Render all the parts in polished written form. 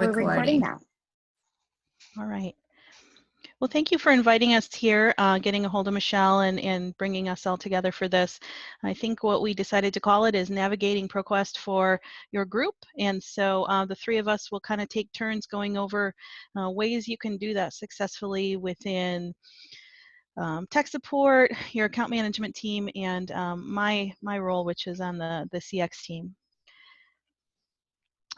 We're recording now. All right. Well, thank you for inviting us here, getting a hold of Michelle and bringing us all together for this. I think what we decided to call it is Navigating ProQuest for Your Group. And so the three of us will kind of take turns going over ways you can do that successfully within tech support, your account management team, and my role, which is on the CX team.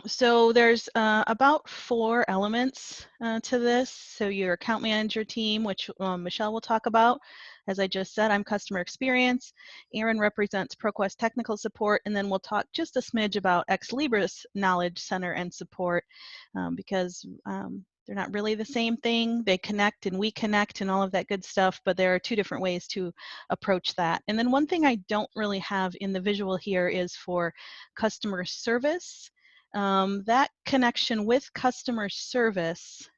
So there's about 4 elements to this. So your account manager team, which Michelle will talk about. As I just said, I'm customer experience. Aaron represents ProQuest technical support, and then we'll talk just a smidge about Exlibris knowledge center and support because they're not really the same thing. They connect and we connect and all of that good stuff, but there are 2 different ways to approach that. And then one thing I don't really have in the visual here is for customer service. That connection with customer service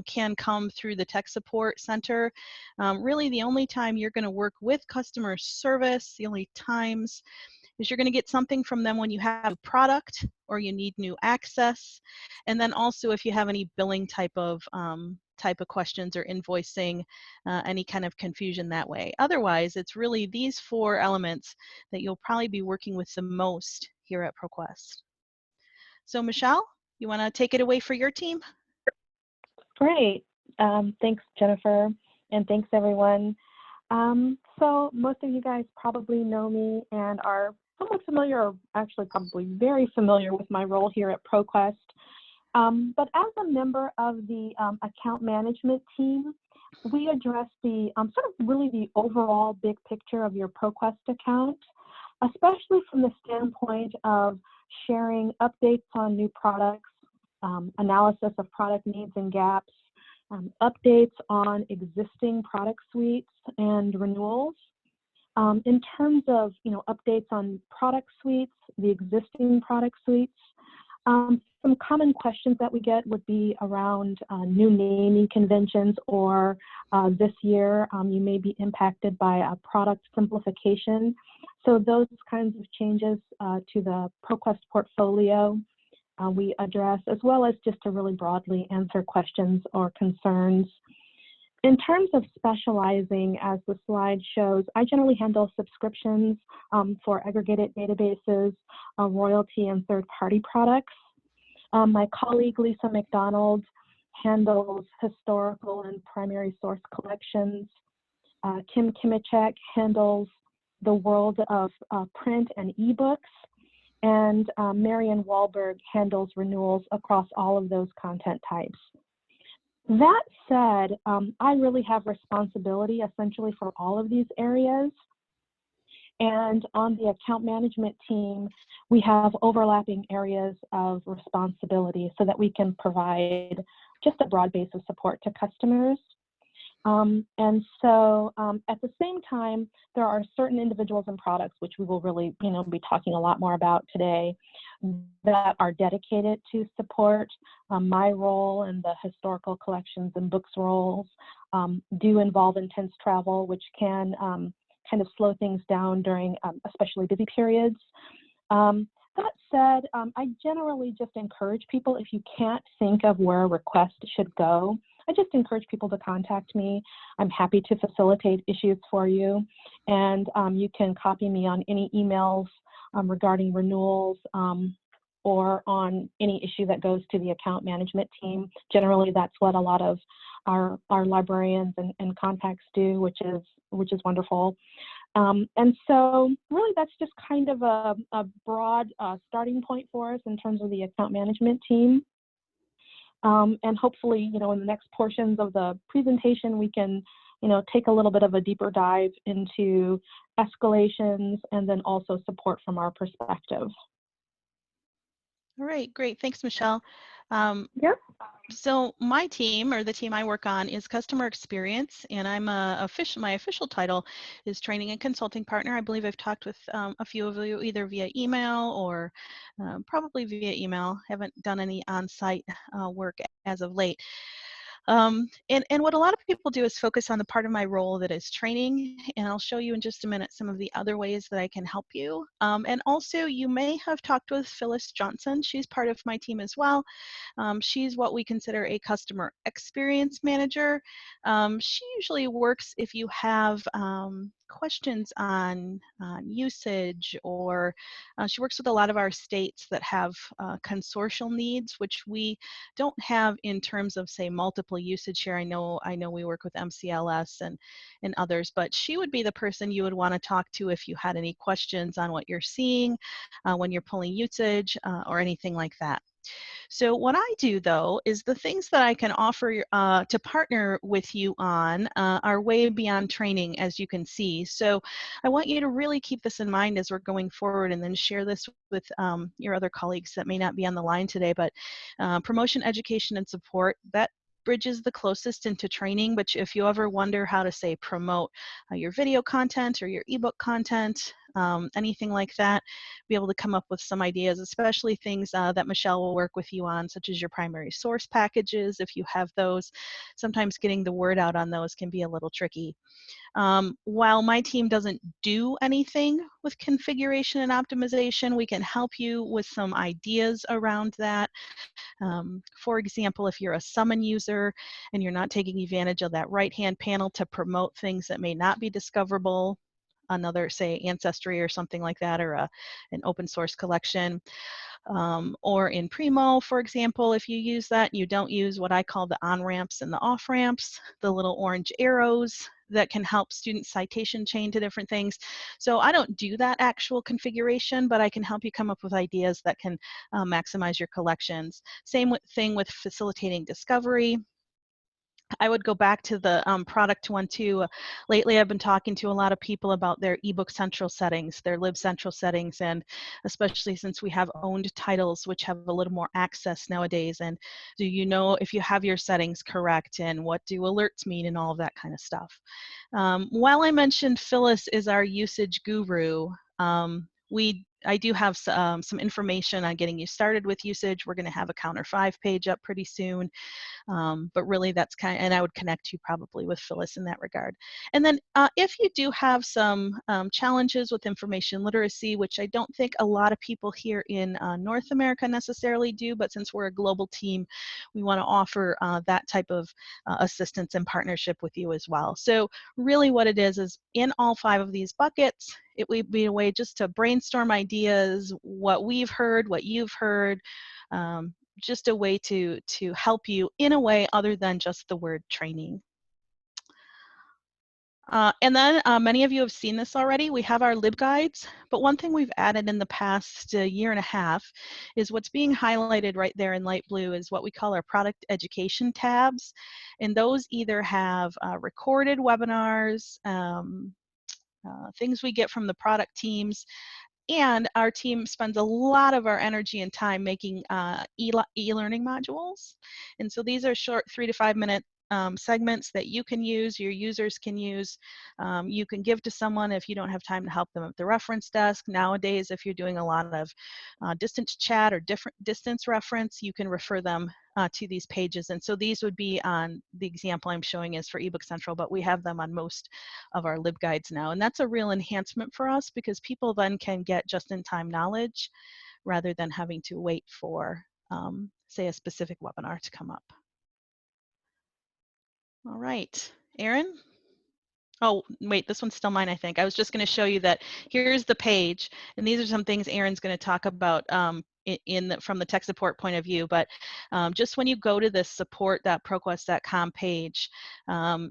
can come through the tech support center. Really the only time you're going to work with customer service, the only times is you're going to get something from them when you have a product or you need new access. And then also if you have any billing type of questions or invoicing, any kind of confusion that way. Otherwise, it's really these 4 elements that you'll probably be working with the most here at ProQuest. So Michelle, you want to take it away for your team? Great. Thanks, Jennifer, and thanks, everyone. So most of you guys probably know me and are somewhat familiar, or actually probably very familiar with my role here at ProQuest. But as a member of the account management team, we address the sort of really the overall big picture of your ProQuest account, especially from the standpoint of sharing updates on new products, analysis of product needs and gaps, updates on existing product suites and renewals. In terms of updates on product suites, the existing product suites, some common questions that we get would be around new naming conventions, or this year you may be impacted by a product simplification. So those kinds of changes to the ProQuest portfolio we address, as well as just to really broadly answer questions or concerns. In terms of specializing, as the slide shows, I generally handle subscriptions for aggregated databases, royalty, and third-party products. My colleague, Lisa McDonald, handles historical and primary source collections. Kim Kimichek handles the world of print and ebooks, and Marian Wahlberg handles renewals across all of those content types. That said, I really have responsibility essentially for all of these areas. And on the account management team, we have overlapping areas of responsibility so that we can provide just a broad base of support to customers. And so at the same time, there are certain individuals and products, which we will really be talking a lot more about today, that are dedicated to support. My role and the historical collections and books roles do involve intense travel, which can kind of slow things down during especially busy periods. That said, I generally just encourage people, if you can't think of where a request should go, I just encourage people to contact me. I'm happy to facilitate issues for you. And you can copy me on any emails regarding renewals or on any issue that goes to the account management team. Generally, that's what a lot of our librarians and contacts do, which is wonderful. And so really that's just kind of a broad starting point for us in terms of the account management team. And hopefully, in the next portions of the presentation, we can, take a little bit of a deeper dive into escalations and then also support from our perspective. All right, great. Thanks, Michelle. Yep. So my team, or the team I work on, is customer experience, and I'm my official title is training and consulting partner. I believe I've talked with a few of you either via email or probably via email. Haven't done any on-site work as of late. And what a lot of people do is focus on the part of my role that is training, and I'll show you in just a minute some of the other ways that I can help you. And also, you may have talked with Phyllis Johnson. She's part of my team as well. She's what we consider a customer experience manager. She usually works if you have questions on usage, or she works with a lot of our states that have consortial needs, which we don't have in terms of, say, multiple usage here. I know we work with MCLS and others, but she would be the person you would want to talk to if you had any questions on what you're seeing when you're pulling usage or anything like that. So what I do, though, is the things that I can offer to partner with you on are way beyond training, as you can see. So I want you to really keep this in mind as we're going forward, and then share this with your other colleagues that may not be on the line today. But promotion, education, and support, that bridges the closest into training. But if you ever wonder how to, say, promote your video content or your ebook content, anything like that, be able to come up with some ideas, especially things that Michelle will work with you on, such as your primary source packages, if you have those. Sometimes getting the word out on those can be a little tricky. While my team doesn't do anything with configuration and optimization, we can help you with some ideas around that. For example, if you're a summon user and you're not taking advantage of that right-hand panel to promote things that may not be discoverable, another, say, Ancestry or something like that, or an open source collection. Or in Primo, for example, if you use that, you don't use what I call the on-ramps and the off-ramps, the little orange arrows that can help students citation chain to different things. So I don't do that actual configuration, but I can help you come up with ideas that can maximize your collections. Same thing with facilitating discovery. I would go back to the product one too. Lately, I've been talking to a lot of people about their ebook central settings, their lib central settings, and especially since we have owned titles, which have a little more access nowadays. And do you know if you have your settings correct, and what do alerts mean, and all of that kind of stuff. While I mentioned Phyllis is our usage guru, I do have some information on getting you started with usage. We're going to have a Counter 5 page up pretty soon. But really that's and I would connect you probably with Phyllis in that regard. And then if you do have some challenges with information literacy, which I don't think a lot of people here in North America necessarily do, but since we're a global team, we want to offer that type of assistance and partnership with you as well. So really what it is in all 5 of these buckets, it would be a way just to brainstorm ideas, what we've heard, what you've heard, just a way to help you in a way other than just the word training. And then many of you have seen this already. We have our LibGuides, but one thing we've added in the past year and a half is what's being highlighted right there in light blue is what we call our product education tabs. And those either have recorded webinars, things we get from the product teams, and our team spends a lot of our energy and time making e-learning modules. And so these are short 3 to 5 minute segments that you can use, your users can use. You can give to someone if you don't have time to help them at the reference desk. Nowadays, if you're doing a lot of distance chat or different distance reference, you can refer them to these pages. And so these would be on, the example I'm showing is for eBook Central, but we have them on most of our LibGuides now. And that's a real enhancement for us because people then can get just-in-time knowledge rather than having to wait for, say, a specific webinar to come up. All right, Erin? Oh, wait, this one's still mine, I think. I was just going to show you that here's the page, and these are some things Erin's going to talk about from the tech support point of view. But just when you go to this support.proquest.com page,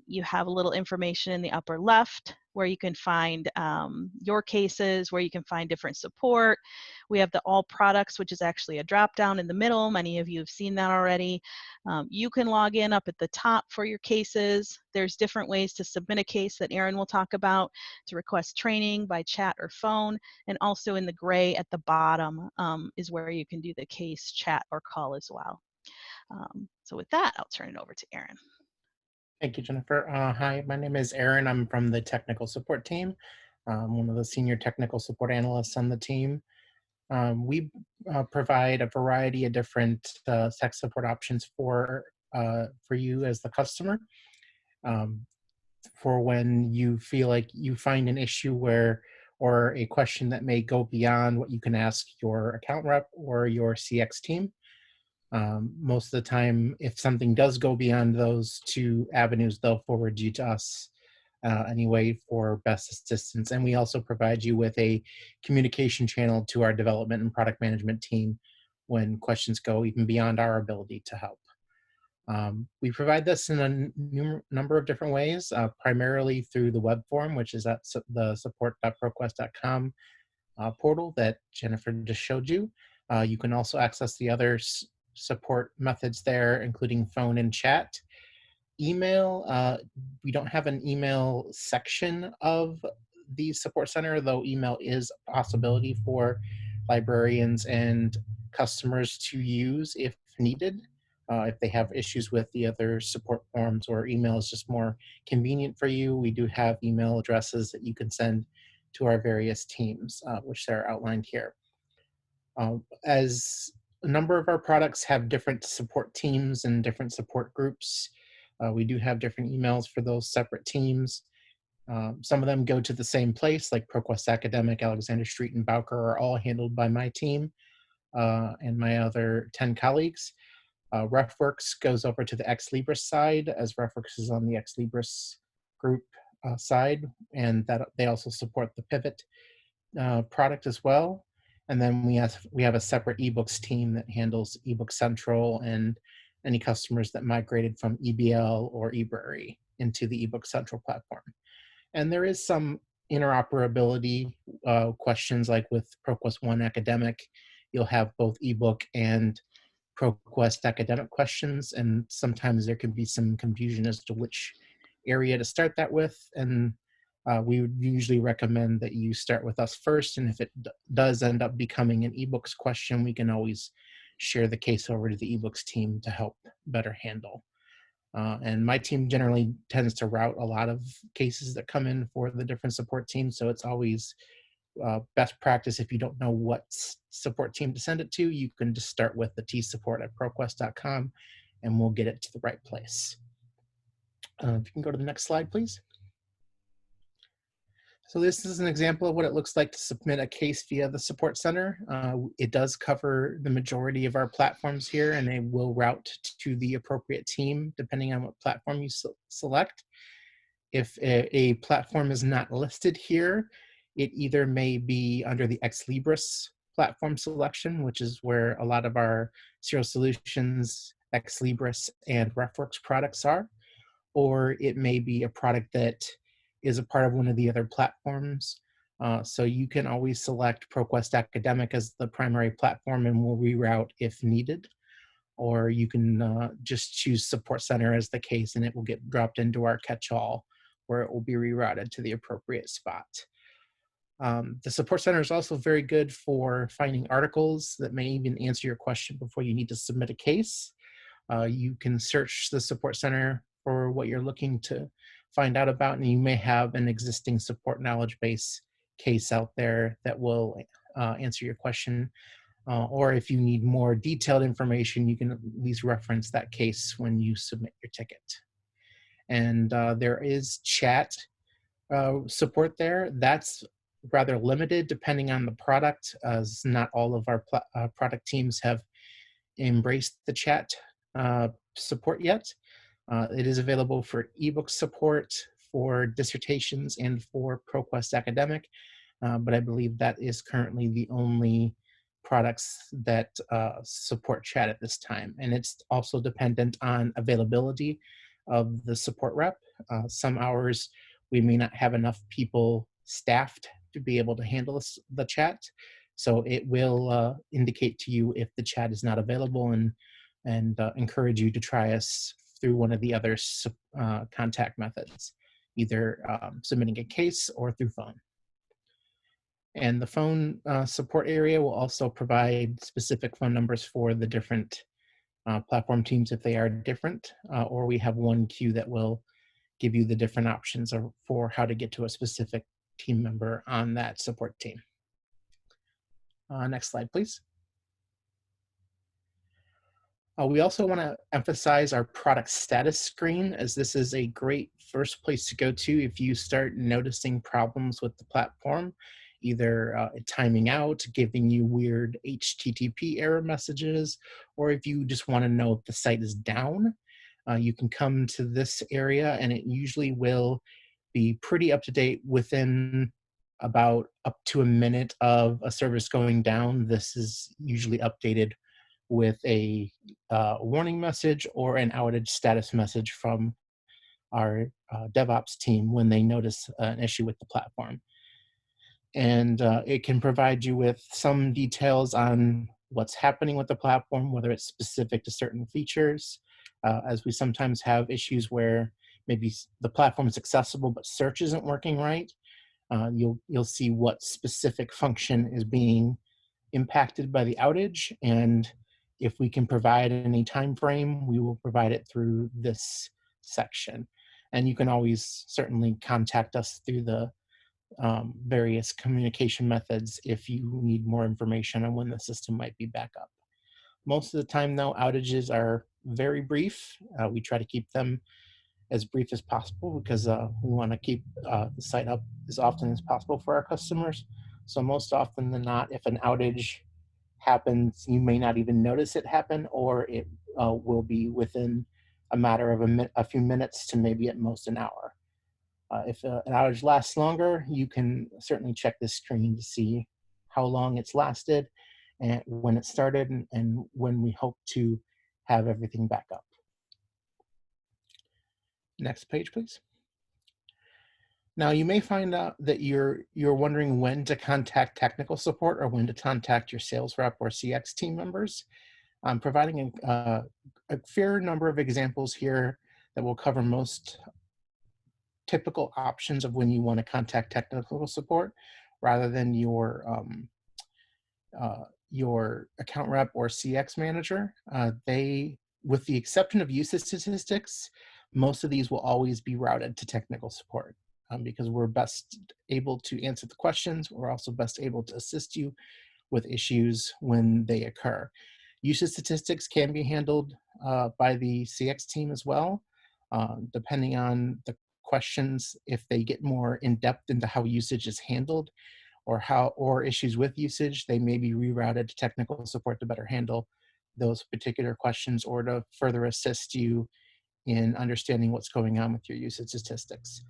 you have a little information in the upper left where you can find your cases, where you can find different support. We have the all products, which is actually a drop down in the middle. Many of you have seen that already. You can log in up at the top for your cases. There's different ways to submit a case that Erin will talk about, to request training by chat or phone, and also in the gray at the bottom is where you can do the case, chat, or call as well. So with that, I'll turn it over to Erin. Thank you, Jennifer. Hi, my name is Aaron. I'm from the technical support team. I'm one of the senior technical support analysts on the team. We provide a variety of different tech support options for for you as the customer. Um, for when you feel like you find an issue where or a question that may go beyond what you can ask your account rep or your CX team. Most of the time, if something does go beyond those two avenues, they'll forward you to us anyway for best assistance. And we also provide you with a communication channel to our development and product management team when questions go even beyond our ability to help. We provide this in a number of different ways, primarily through the web form, which is at the support.proquest.com portal that Jennifer just showed you. You can also access the other support methods there, including phone and chat. Email, we don't have an email section of the support center, though email is a possibility for librarians and customers to use if needed. If they have issues with the other support forms or email is just more convenient for you, we do have email addresses that you can send to our various teams, which are outlined here. As a number of our products have different support teams and different support groups, we do have different emails for those separate teams. Some of them go to the same place, like ProQuest Academic, Alexander Street, and Bowker are all handled by my team and my other 10 colleagues. RefWorks goes over to the Exlibris side, as RefWorks is on the Exlibris group side, and that they also support the Pivot product as well. And then we have a separate ebooks team that handles eBook Central and any customers that migrated from EBL or eBrary into the eBook Central platform. And there is some interoperability questions, like with ProQuest One Academic, you'll have both ebook and ProQuest academic questions, and sometimes there can be some confusion as to which area to start that with. And we would usually recommend that you start with us first, and if it does end up becoming an ebooks question, we can always share the case over to the ebooks team to help better handle. And my team generally tends to route a lot of cases that come in for the different support teams, so it's always best practice. If you don't know what support team to send it to, you can just start with the tsupport@proquest.com and we'll get it to the right place. If you can go to the next slide, please. So this is an example of what it looks like to submit a case via the support center. It does cover the majority of our platforms here, and they will route to the appropriate team depending on what platform you select. If a platform is not listed here, it either may be under the Exlibris platform selection, which is where a lot of our Serial Solutions, Exlibris, and RefWorks products are, or it may be a product that is a part of one of the other platforms. So you can always select ProQuest Academic as the primary platform and we'll reroute if needed. Or you can just choose Support Center as the case and it will get dropped into our catch-all where it will be rerouted to the appropriate spot. The Support Center is also very good for finding articles that may even answer your question before you need to submit a case. You can search the Support Center for what you're looking to find out about, and you may have an existing support knowledge base case out there that will answer your question. Or if you need more detailed information, you can at least reference that case when you submit your ticket. And there is chat support there. That's rather limited depending on the product, as not all of our product teams have embraced the chat support yet. It is available for ebook support, for dissertations, and for ProQuest Academic, but I believe that is currently the only products that support chat at this time. And it's also dependent on availability of the support rep. Some hours we may not have enough people staffed to be able to handle the chat, so it will indicate to you if the chat is not available and encourage you to try us through one of the other contact methods, either submitting a case or through phone. And the phone support area will also provide specific phone numbers for the different platform teams if they are different, or we have one queue that will give you the different options for how to get to a specific team member on that support team. Next slide, please. We also want to emphasize our product status screen, as this is a great first place to go to if you start noticing problems with the platform, either timing out, giving you weird HTTP error messages, or if you just want to know if the site is down. You can come to this area and it usually will be pretty up to date within about up to a minute of a service going down. This is usually updated with a warning message or an outage status message from our DevOps team when they notice an issue with the platform. And it can provide you with some details on what's happening with the platform, whether it's specific to certain features, as we sometimes have issues where maybe the platform is accessible but search isn't working right. You'll see what specific function is being impacted by the outage, and if we can provide any time frame, we will provide it through this section. And you can always certainly contact us through the various communication methods if you need more information on when the system might be back up. Most of the time, though, outages are very brief. We try to keep them as brief as possible because we want to keep the site up as often as possible for our customers. So most often than not, if an outage happens, you may not even notice it happen, or it will be within a matter of a few minutes to maybe at most an hour. If an outage lasts longer, you can certainly check this screen to see how long it's lasted and when it started and when we hope to have everything back up. Next page, please. Now, you may find out that you're wondering when to contact technical support or when to contact your sales rep or CX team members. I'm providing a fair number of examples here that will cover most typical options of when you want to contact technical support rather than your account rep or CX manager. With the exception of usage statistics, most of these will always be routed to technical support. Because we're best able to answer the questions. We're also best able to assist you with issues when they occur. Usage statistics can be handled by the CX team as well, depending on the questions. If they get more in depth into how usage is handled or issues with usage, they may be rerouted to technical support to better handle those particular questions or to further assist you in understanding what's going on with your usage statistics.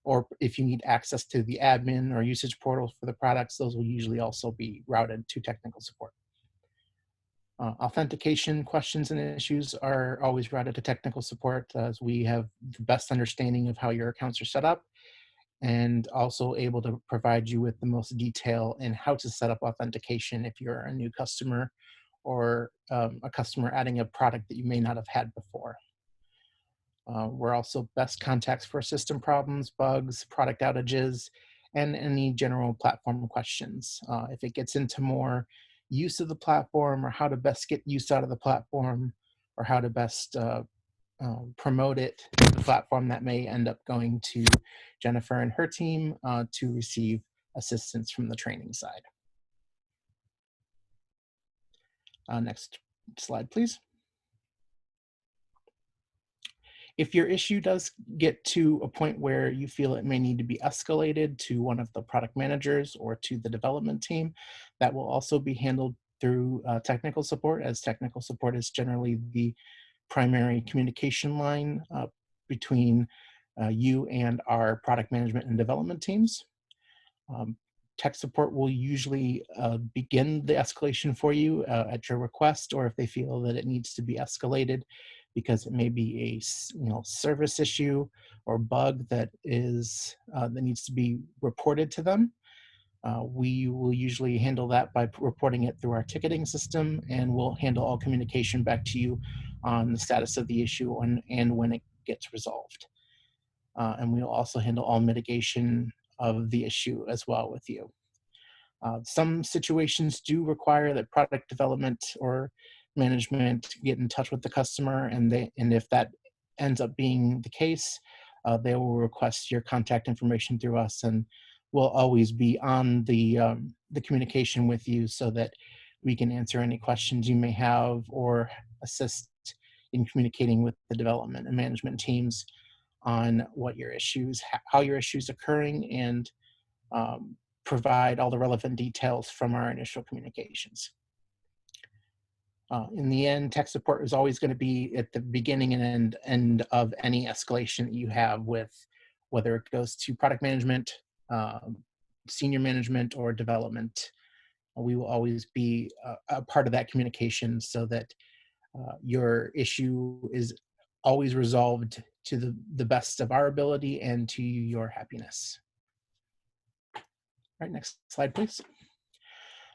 Or if you need access to the admin or usage portals for the products, those will usually also be routed to technical support. Authentication questions and issues are always routed to technical support, as we have the best understanding of how your accounts are set up and also able to provide you with the most detail in how to set up authentication if you're a new customer or a customer adding a product that you may not have had before. We're also best contacts for system problems, bugs, product outages, and any general platform questions. If it gets into more use of the platform or how to best get use out of the platform or how to best promote it to the platform, that may end up going to Jennifer and her team to receive assistance from the training side. Next slide, please. If your issue does get to a point where you feel it may need to be escalated to one of the product managers or to the development team, that will also be handled through technical support, as technical support is generally the primary communication line between you and our product management and development teams. Tech support will usually begin the escalation for you at your request, or if they feel that it needs to be escalated because it may be a service issue or bug that needs to be reported to them. We will usually handle that by reporting it through our ticketing system, and we'll handle all communication back to you on the status of the issue and when it gets resolved. And we'll also handle all mitigation of the issue as well with you. Some situations do require that product development or management get in touch with the customer, and if that ends up being the case, they will request your contact information through us, and we'll always be on the communication with you so that we can answer any questions you may have or assist in communicating with the development and management teams on what your issues, how your issues occurring, and provide all the relevant details from our initial communications. In the end, tech support is always going to be at the beginning and end of any escalation that you have, with whether it goes to product management, senior management, or development. We will always be a part of that communication so that your issue is always resolved to the best of our ability and to your happiness. All right, next slide, please.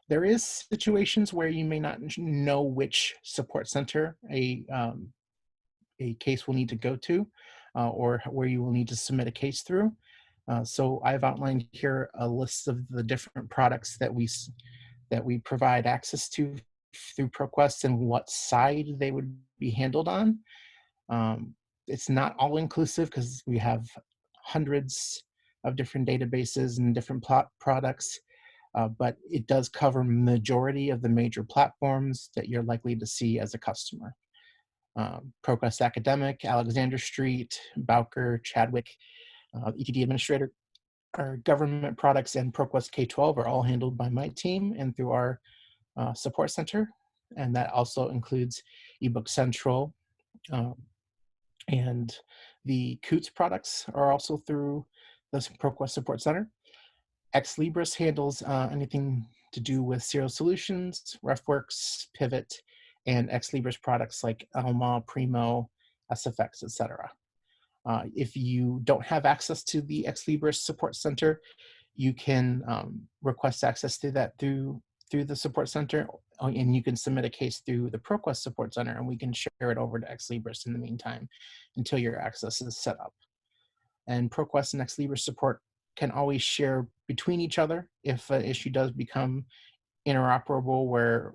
There is situations where you may not know which support center a case will need to go to, or where you will need to submit a case through. So I've outlined here a list of the different products that we provide access to through ProQuest and what side they would be handled on. It's not all inclusive because we have hundreds of different databases and different products. But it does cover majority of the major platforms that you're likely to see as a customer. ProQuest Academic, Alexander Street, Bowker, Chadwick, ETD Administrator, our government products, and ProQuest K-12 are all handled by my team and through our support center. And that also includes eBook Central, and the Coots products are also through the ProQuest Support Center. Exlibris handles anything to do with Serial Solutions, RefWorks, Pivot, and Exlibris products like Alma, Primo, SFX, etc. If you don't have access to the Exlibris Support Center, you can request access to that through the Support Center, and you can submit a case through the ProQuest Support Center, and we can share it over to Exlibris in the meantime until your access is set up. And ProQuest and Exlibris support can always share between each other if an issue does become interoperable, where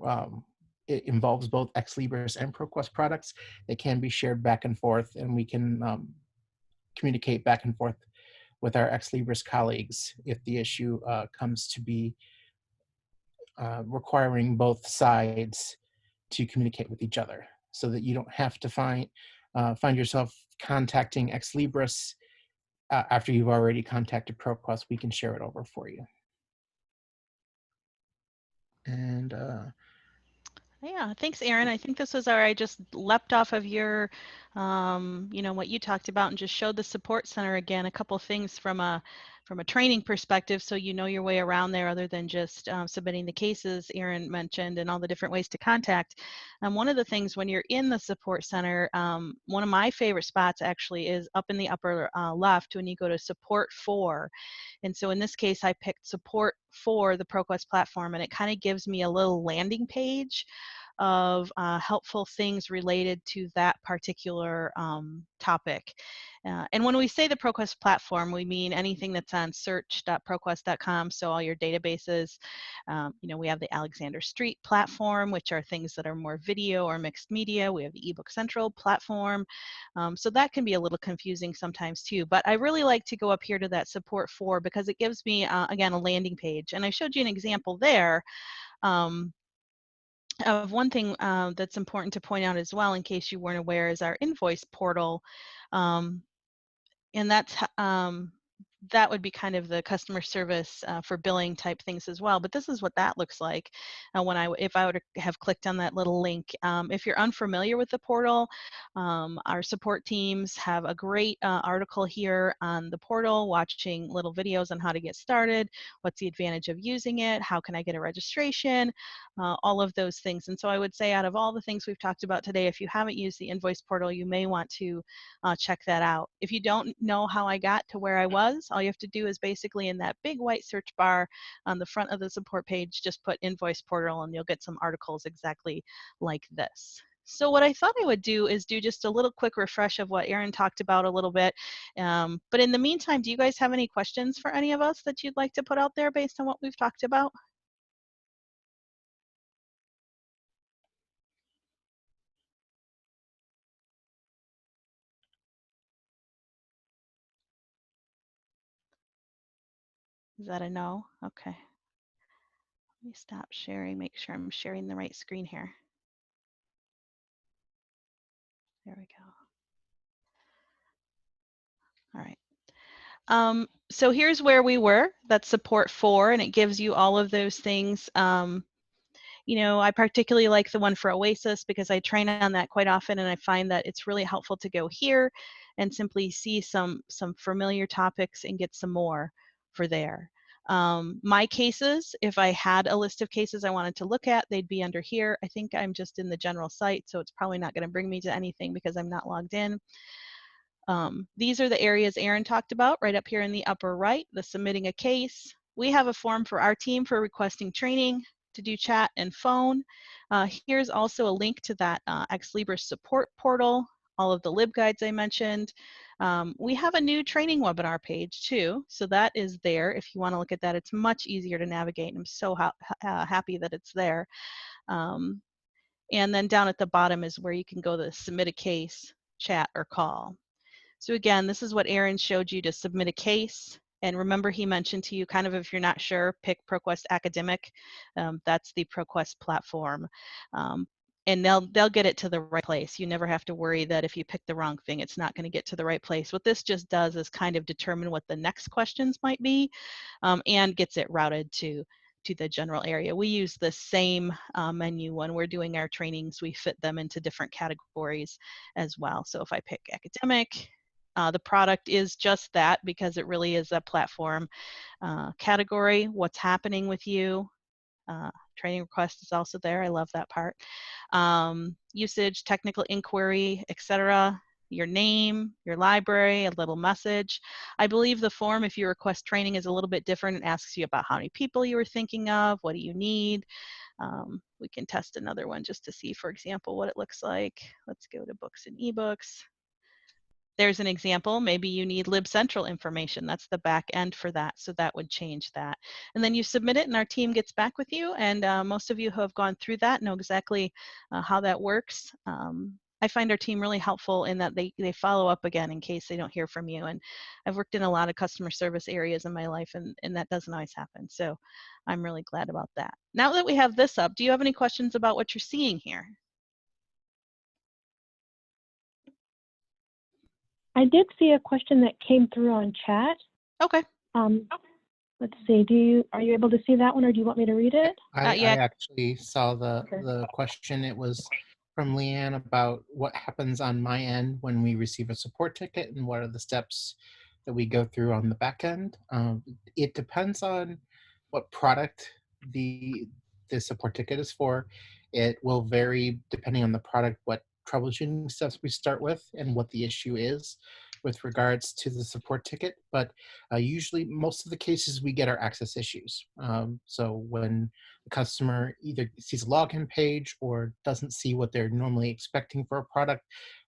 it involves both Exlibris and ProQuest products. They can be shared back and forth, and we can communicate back and forth with our Exlibris colleagues if the issue comes to be requiring both sides to communicate with each other, so that you don't have to find yourself contacting Exlibris after you've already contacted ProQuest. We can share it over for you. And yeah, thanks, Aaron. I think this was I just leapt off of your, what you talked about and just showed the support center again, a couple things from a training perspective, so you know your way around there other than just submitting the cases Aaron mentioned and all the different ways to contact. And one of the things when you're in the support center, one of my favorite spots actually is up in the upper left when you go to support for. And so in this case, I picked support for the ProQuest platform, and it kind of gives me a little landing page of helpful things related to that particular topic. And when we say the ProQuest platform, we mean anything that's on search.proquest.com, so all your databases. We have the Alexander Street platform, which are things that are more video or mixed media. We have the eBook Central platform. So that can be a little confusing sometimes too, but I really like to go up here to that support for, because it gives me, again, a landing page. And I showed you an example there of one thing that's important to point out as well, in case you weren't aware, is our invoice portal. And that's that would be kind of the customer service for billing type things as well. But this is what that looks like if I would have clicked on that little link. If you're unfamiliar with the portal, our support teams have a great article here on the portal, watching little videos on how to get started, what's the advantage of using it, how can I get a registration, all of those things. And so I would say, out of all the things we've talked about today, if you haven't used the invoice portal, you may want to check that out. If you don't know how I got to where I was, all you have to do is basically in that big white search bar on the front of the support page, just put invoice portal and you'll get some articles exactly like this. So what I thought I would do is do just a little quick refresh of what Aaron talked about a little bit. But in the meantime, do you guys have any questions for any of us that you'd like to put out there based on what we've talked about? Is that a no? Okay. Let me stop sharing, make sure I'm sharing the right screen here. There we go. All right. So here's where we were. That's support 4, and it gives you all of those things. You know, I particularly like the one for Oasis because I train on that quite often, and I find that it's really helpful to go here and simply see some familiar topics and get some more for there. My cases, if I had a list of cases I wanted to look at, they'd be under here. I think I'm just in the general site, so it's probably not going to bring me to anything because I'm not logged in. These are the areas Aaron talked about right up here in the upper right, the submitting a case. We have a form for our team for requesting training to do chat and phone. Here's also a link to that Exlibris support portal, all of the LibGuides I mentioned. We have a new training webinar page too, so that is there if you want to look at that. It's much easier to navigate, and I'm so happy that it's there. And then down at the bottom is where you can go to submit a case, chat, or call. So again, this is what Aaron showed you to submit a case. And remember, he mentioned to you kind of if you're not sure, pick ProQuest Academic. That's the ProQuest platform. And they'll get it to the right place. You never have to worry that if you pick the wrong thing, it's not going to get to the right place. What this just does is kind of determine what the next questions might be and gets it routed to the general area. We use the same menu when we're doing our trainings. We fit them into different categories as well. So if I pick academic, the product is just that because it really is a platform category. What's happening with you? Training request is also there. I love that part. Usage, technical inquiry, etc. Your name, your library, a little message. I believe the form, if you request training, is a little bit different. It asks you about how many people you were thinking of, what do you need. We can test another one just to see, for example, what it looks like. Let's go to books and ebooks. There's an example. Maybe you need LibCentral information. That's the back end for that. So that would change that. And then you submit it and our team gets back with you. And most of you who have gone through that know exactly how that works. I find our team really helpful in that they follow up again in case they don't hear from you. And I've worked in a lot of customer service areas in my life and that doesn't always happen. So I'm really glad about that. Now that we have this up, do you have any questions about what you're seeing here? I did see a question that came through on chat. Okay. Let's see. Are you able to see that one, or do you want me to read it? I actually saw Okay. the question. It was from Leanne about what happens on my end when we receive a support ticket and what are the steps that we go through on the back end. It depends on what product the support ticket is for. It will vary depending on the product, what troubleshooting steps we start with and what the issue is with regards to the support ticket. But usually most of the cases we get are access issues. So when the customer either sees a login page or doesn't see what they're normally expecting for a product,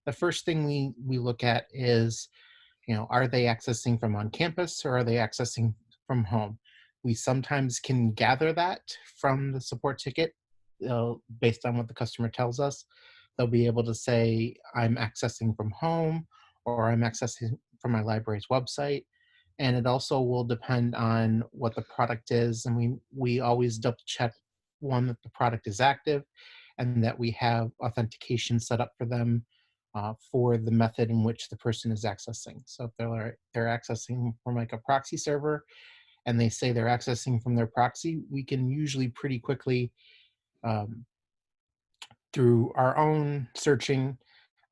the first thing we look at is, are they accessing from on campus or are they accessing from home? We sometimes can gather that from the support ticket based on what the customer tells us. They'll be able to say, I'm accessing from home or I'm accessing from my library's website. And it also will depend on what the product is. And we always double check, one, that the product is active and that we have authentication set up for them for the method in which the person is accessing. So if they're accessing from like a proxy server and they say they're accessing from their proxy, we can usually pretty quickly through our own searching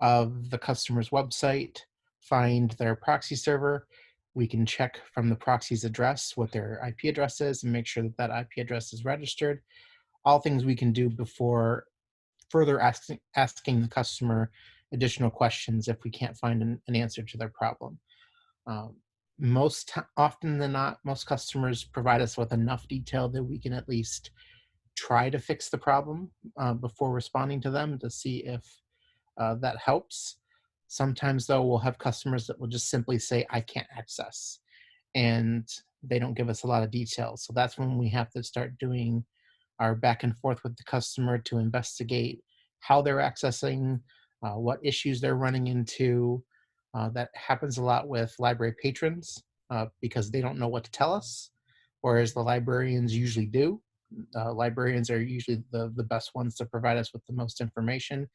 of the customer's website, find their proxy server. We can check from the proxy's address what their IP address is and make sure that that IP address is registered. All things we can do before further asking the customer additional questions if we can't find an answer to their problem. Most often than not, most customers provide us with enough detail that we can at least try to fix the problem before responding to them to see if that helps. Sometimes though, we'll have customers that will just simply say, I can't access, and they don't give us a lot of details. So that's when we have to start doing our back and forth with the customer to investigate how they're accessing, what issues they're running into. That happens a lot with library patrons because they don't know what to tell us, whereas the librarians usually do. Librarians are usually the best ones to provide us with the most information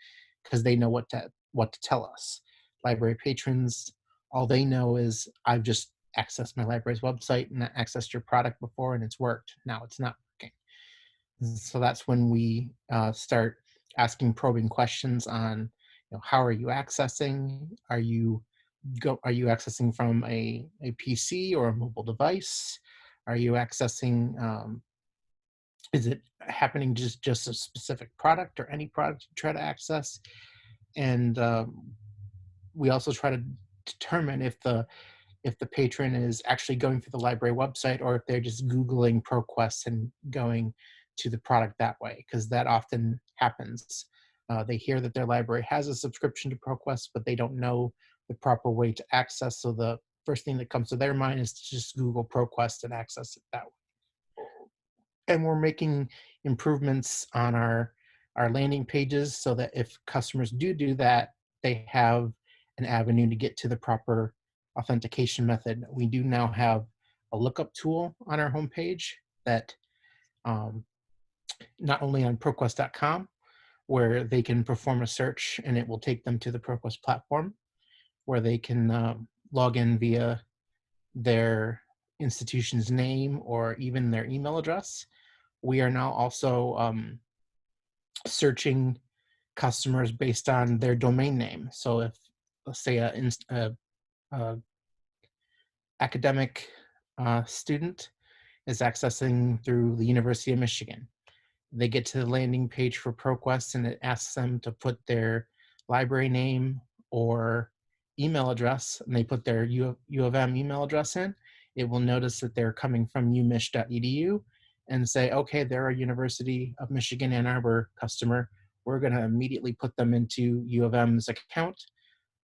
because they know what to what to tell us. Library patrons, all they know is I've just accessed my library's website and accessed your product before and it's worked. Now it's not working. So that's when we start asking probing questions on, how are you accessing? Are you accessing from a PC or a mobile device? Are you accessing, is it happening just a specific product or any product you try to access? And we also try to determine if the patron is actually going through the library website or if they're just Googling ProQuest and going to the product that way, because that often happens. They hear that their library has a subscription to ProQuest, but they don't know the proper way to access. So the first thing that comes to their mind is to just Google ProQuest and access it that way. And we're making improvements on our landing pages so that if customers do that, they have an avenue to get to the proper authentication method. We do now have a lookup tool on our homepage that not only on ProQuest.com, where they can perform a search and it will take them to the ProQuest platform, where they can log in via their institution's name or even their email address. We are now also searching customers based on their domain name. So if, let's say, a academic student is accessing through the University of Michigan, they get to the landing page for ProQuest and it asks them to put their library name or email address, and they put their U of M email address in. It will notice that they're coming from umich.edu and say, okay, they're a University of Michigan Ann Arbor customer. We're going to immediately put them into U of M's account,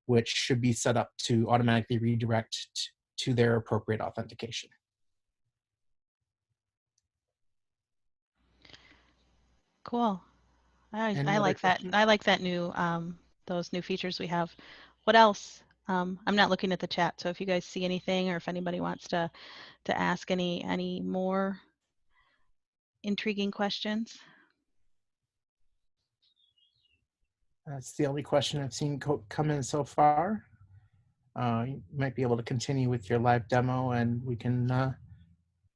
which should be set up to automatically redirect to their appropriate authentication. Cool. I Any like that. questions? I like that new those new features we have. What else? I'm not looking at the chat, so if you guys see anything or if anybody wants to ask any more intriguing questions. That's the only question I've seen come in so far. You might be able to continue with your live demo and we can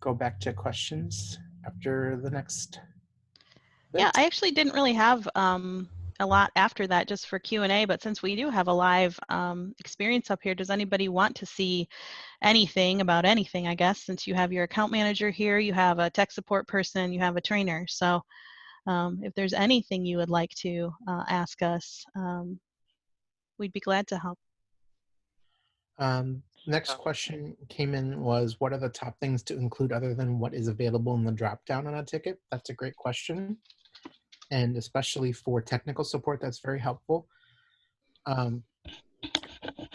go back to questions after the next bit. Yeah, I actually didn't really have a lot after that just for Q&A, but since we do have a live experience up here, does anybody want to see anything about anything, I guess, since you have your account manager here, you have a tech support person, you have a trainer. So if there's anything you would like to ask us, we'd be glad to help. Next question came in was, what are the top things to include other than what is available in the dropdown on a ticket? That's a great question. And especially for technical support, that's very helpful.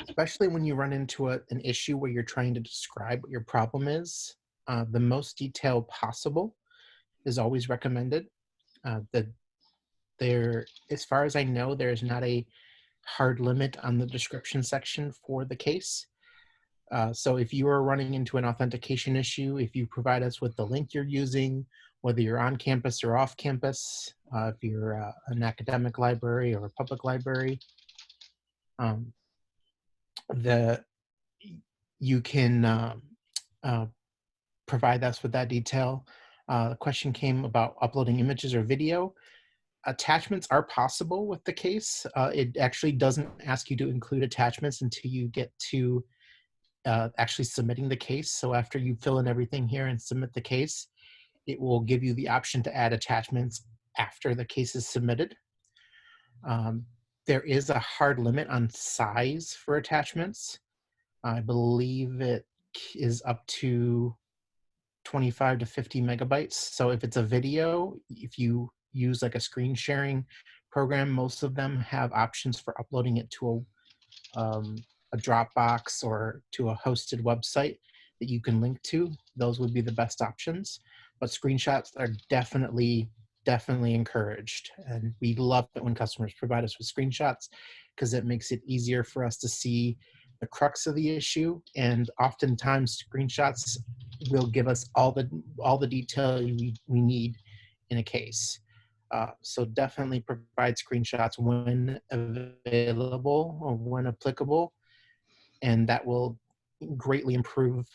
Especially when you run into an issue where you're trying to describe what your problem is, the most detail possible is always recommended. As far as I know, there's not a hard limit on the description section for the case. So if you are running into an authentication issue, if you provide us with the link you're using, whether you're on campus or off campus, if you're an academic library or a public library, you can provide us with that detail. The question came about uploading images or video. Attachments are possible with the case. It actually doesn't ask you to include attachments until you get to actually submitting the case. So after you fill in everything here and submit the case, it will give you the option to add attachments after the case is submitted. There is a hard limit on size for attachments. I believe it is up to 25 to 50 megabytes. So if it's a video, if you use like a screen sharing program, most of them have options for uploading it to a Dropbox or to a hosted website that you can link to. Those would be the best options. But screenshots are definitely encouraged. And we love it when customers provide us with screenshots because it makes it easier for us to see the crux of the issue. And oftentimes screenshots will give us all the detail we need in a case. So definitely provide screenshots when available or when applicable, and that will greatly improve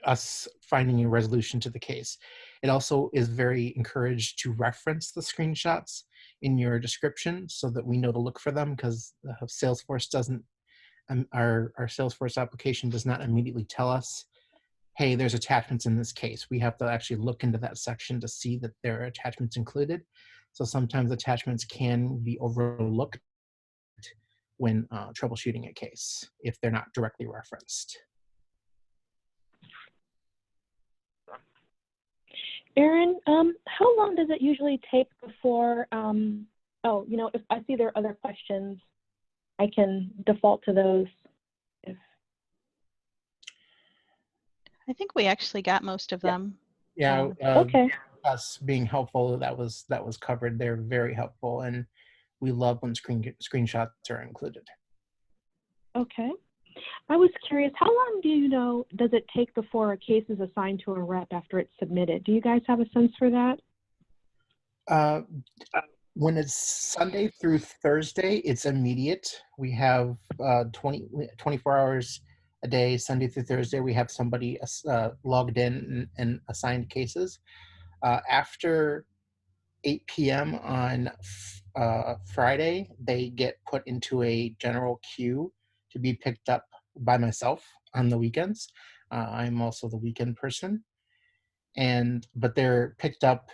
us finding a resolution to the case. It also is very encouraged to reference the screenshots in your description so that we know to look for them, because Salesforce doesn't, our Salesforce application does not immediately tell us, hey, there's attachments in this case. We have to actually look into that section to see that there are attachments included. So sometimes attachments can be overlooked when troubleshooting a case if they're not directly referenced. Erin, how long does it usually take before, oh, you know, if I see there are other questions, I can default to those. I think we actually got most of them. Yeah, Okay. us being helpful, that was covered. They're very helpful, and we love when screenshots are included. Okay. I was curious, how long does it take before a case is assigned to a rep after it's submitted? Do you guys have a sense for that? When it's Sunday through Thursday, it's immediate. We have 24 hours a day, Sunday through Thursday. We have somebody logged in and assigned cases. After 8 p.m. on Friday, they get put into a general queue to be picked up by myself on the weekends. I'm also the weekend person, but they're picked up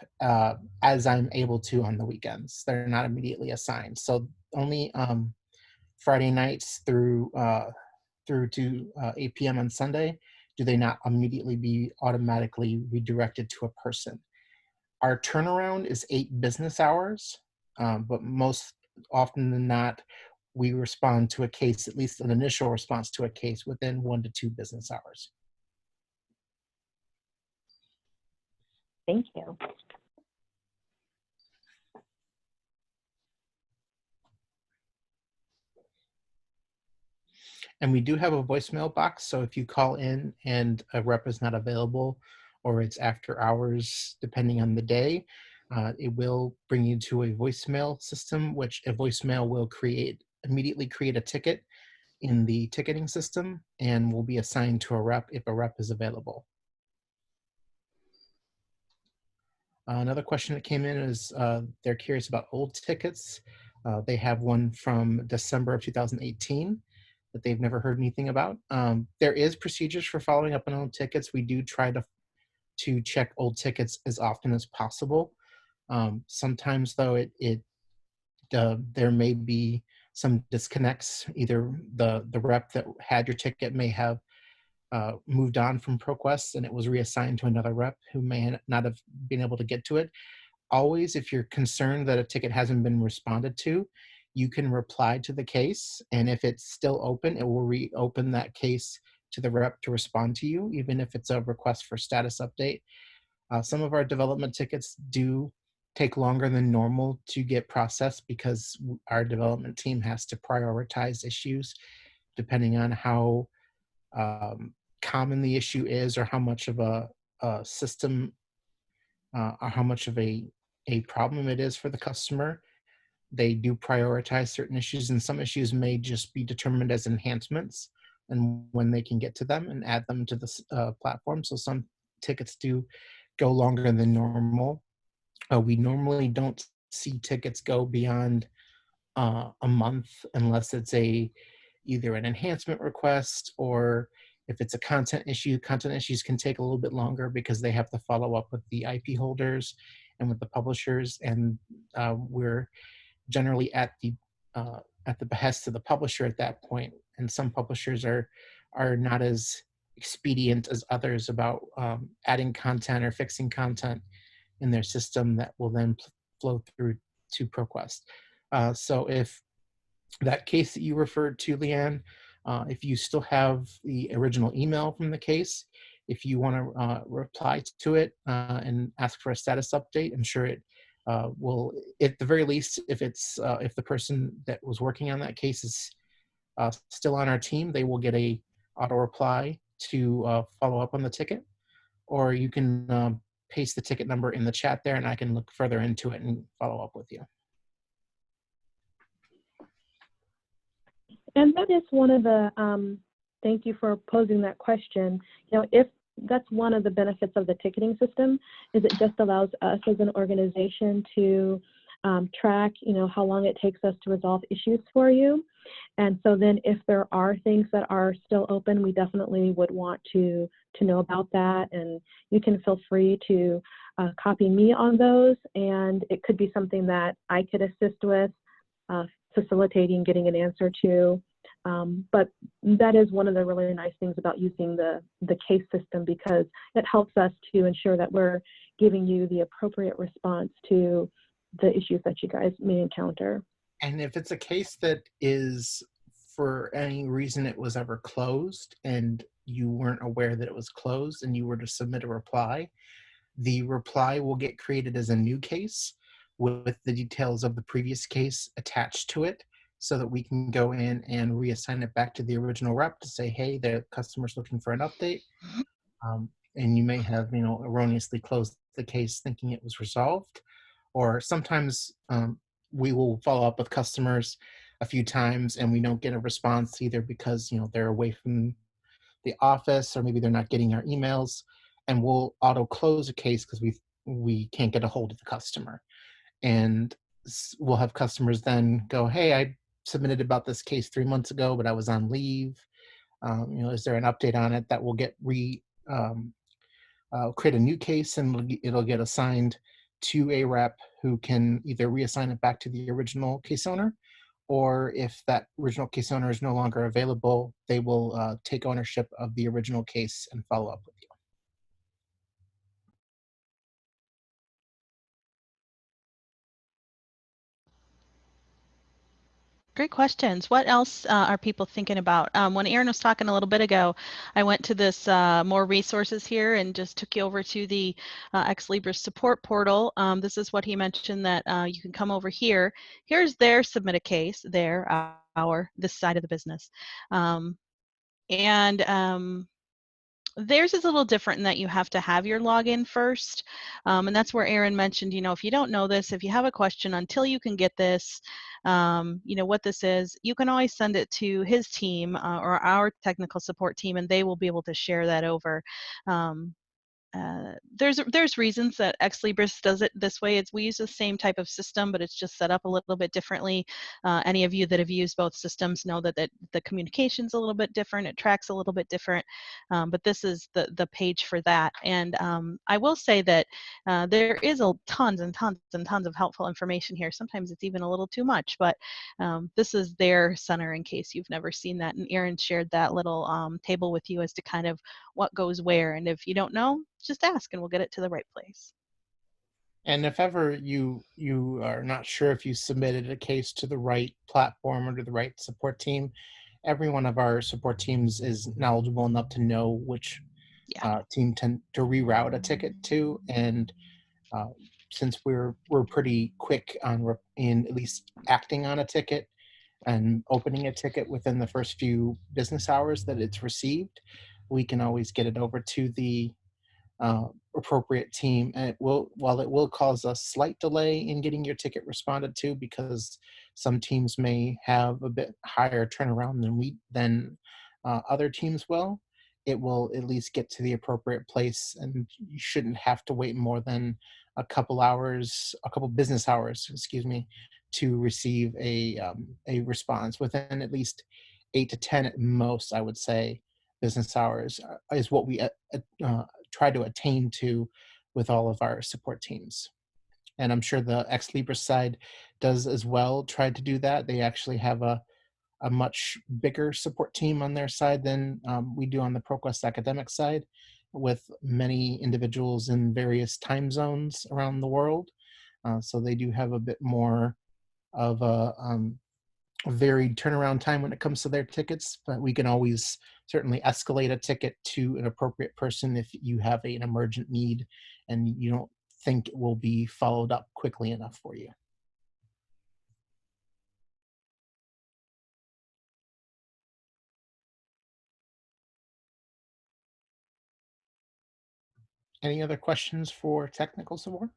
as I'm able to on the weekends. They're not immediately assigned. So only Friday nights through to 8 p.m. on Sunday do they not immediately be automatically redirected to a person. Our turnaround is 8 business hours, but most often than not, we respond to a case, at least an initial response to a case, within 1 to 2 business hours. Thank you. And we do have a voicemail box, so if you call in and a rep is not available, or it's after hours, depending on the day, it will bring you to a voicemail system, which a voicemail will immediately create a ticket in the ticketing system and will be assigned to a rep if a rep is available. Another question that came in is they're curious about old tickets. They have one from December of 2018 that they've never heard anything about. There is procedures for following up on old tickets. We do try to check old tickets as often as possible. Sometimes though, there may be some disconnects. Either the rep that had your ticket may have moved on from ProQuest and it was reassigned to another rep who may not have been able to get to it. Always, if you're concerned that a ticket hasn't been responded to, you can reply to the case, and if it's still open, it will reopen that case to the rep to respond to you, even if it's a request for status update. Some of our development tickets do take longer than normal to get processed because our development team has to prioritize issues depending on how common the issue is, or how much of a system or how much of a problem it is for the customer. They do prioritize certain issues, and some issues may just be determined as enhancements and when they can get to them and add them to the platform. So some tickets do go longer than normal. We normally don't see tickets go beyond a month unless it's either an enhancement request, or if it's a content issue. Content issues can take a little bit longer because they have to follow up with the IP holders and with the publishers, and we're generally at the behest of the publisher at that point. And some publishers are not as expedient as others about adding content or fixing content in their system that will then flow through to ProQuest. So if that case that you referred to, Leanne, if you still have the original email from the case, if you want to reply to it and ask for a status update, I'm sure it will, at the very least, if the person that was working on that case is still on our team, they will get a auto reply to follow up on the ticket. Or you can paste the ticket number in the chat there, and I can look further into it and follow up with you. And that is one of the, thank you for posing that question. You know, if that's one of the benefits of the ticketing system, is it just allows us as an organization to track, you know, how long it takes us to resolve issues for you. And so then if there are things that are still open, we definitely would want to know about that. And you can feel free to copy me on those. And it could be something that I could assist with, facilitating getting an answer to. But that is one of the really nice things about using the case system, because it helps us to ensure that we're giving you the appropriate response to the issues that you guys may encounter. And if it's a case that is, for any reason, it was ever closed and you weren't aware that it was closed and you were to submit a reply, the reply will get created as a new case with the details of the previous case attached to it, so that we can go in and reassign it back to the original rep to say, hey, the customer's looking for an update. And you may have, you know, erroneously closed the case thinking it was resolved. Or sometimes we will follow up with customers a few times and we don't get a response, either because, you know, they're away from the office or maybe they're not getting our emails, and we'll auto close a case because we can't get a hold of the customer. And we'll have customers then go, hey, I submitted about this case 3 months ago, but I was on leave. You know, is there an update on it? That will get create a new case, and it'll get assigned to a rep who can either reassign it back to the original case owner, or if that original case owner is no longer available, they will take ownership of the original case and follow up with you. Great questions. What else are people thinking about? When Aaron was talking a little bit ago, I went to this more resources here and just took you over to the Exlibris support portal. This is what he mentioned, that you can come over here. Here's their submit a case, this side of the business. Theirs is a little different in that you have to have your login first. And that's where Aaron mentioned, you know, if you don't know this, if you have a question, until you can get this, you know, what this is, you can always send it to his team or our technical support team, and they will be able to share that over. There's reasons that Exlibris does it this way. We use the same type of system, but it's just set up a little bit differently. Any of you that have used both systems know that the communication's a little bit different. It tracks a little bit different, but this is the page for that. And I will say that there is tons and tons and tons of helpful information here. Sometimes it's even a little too much, but this is their center in case you've never seen that. And Aaron shared that little table with you as to kind of what goes where. And if you don't know, just ask and we'll get it to the right place. And if ever you are not sure if you submitted a case to the right platform or to the right support team, every one of our support teams is knowledgeable enough to know which team to reroute a ticket to. And since we're pretty quick in at least acting on a ticket and opening a ticket within the first few business hours that it's received, we can always get it over to the appropriate team. And while it will cause a slight delay in getting your ticket responded to, because some teams may have a bit higher turnaround than other teams will, it will at least get to the appropriate place, and you shouldn't have to wait more than a couple business hours, excuse me, to receive a response. Within at least 8 to 10 at most, I would say, business hours is what we try to attain to with all of our support teams. And I'm sure the Exlibris side does as well try to do that. They actually have a much bigger support team on their side than we do on the ProQuest academic side, with many individuals in various time zones around the world. So they do have a bit more of a varied turnaround time when it comes to their tickets, but we can always certainly escalate a ticket to an appropriate person if you have an emergent need and you don't think it will be followed up quickly enough for you. Any other questions for technical support?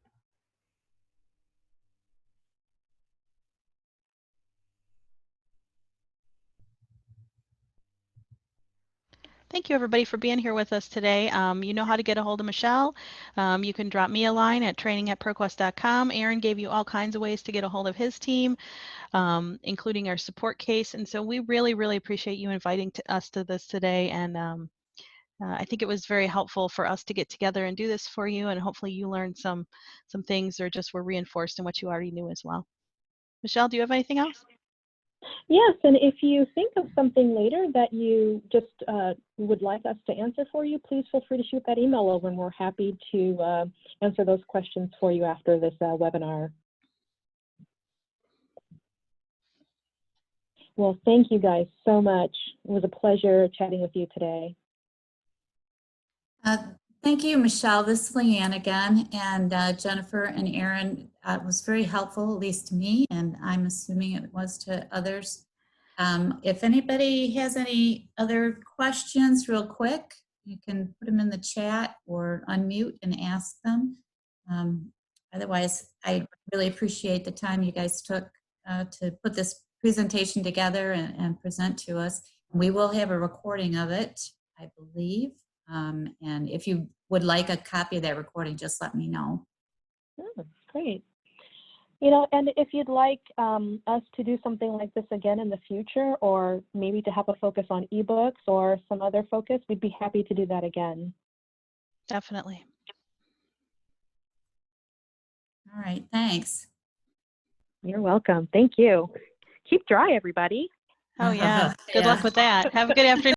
Thank you, everybody, for being here with us today. You know how to get a hold of Michelle. You can drop me a line at training@proquest.com. Aaron gave you all kinds of ways to get a hold of his team, including our support case. And so we really, really appreciate you inviting us to this today. And I think it was very helpful for us to get together and do this for you. And hopefully you learned some things or just were reinforced in what you already knew as well. Michelle, do you have anything else? Yes, and if you think of something later that you just would like us to answer for you, please feel free to shoot that email over, and we're happy to answer those questions for you after this webinar. Well, thank you guys so much. It was a pleasure chatting with you today. Thank you, Michelle. This is Leanne again, and Jennifer and Aaron. It was very helpful, at least to me, and I'm assuming it was to others. If anybody has any other questions real quick, you can put them in the chat or unmute and ask them. Otherwise, I really appreciate the time you guys took to put this presentation together and present to us. We will have a recording of it, I believe. And if you would like a copy of that recording, just let me know. Oh, great. You know, and if you'd like us to do something like this again in the future, or maybe to have a focus on ebooks or some other focus, we'd be happy to do that again. Definitely. All right, thanks. You're welcome. Thank you. Keep dry, everybody. Oh, yeah. Good Yeah. luck with that. Have a good afternoon.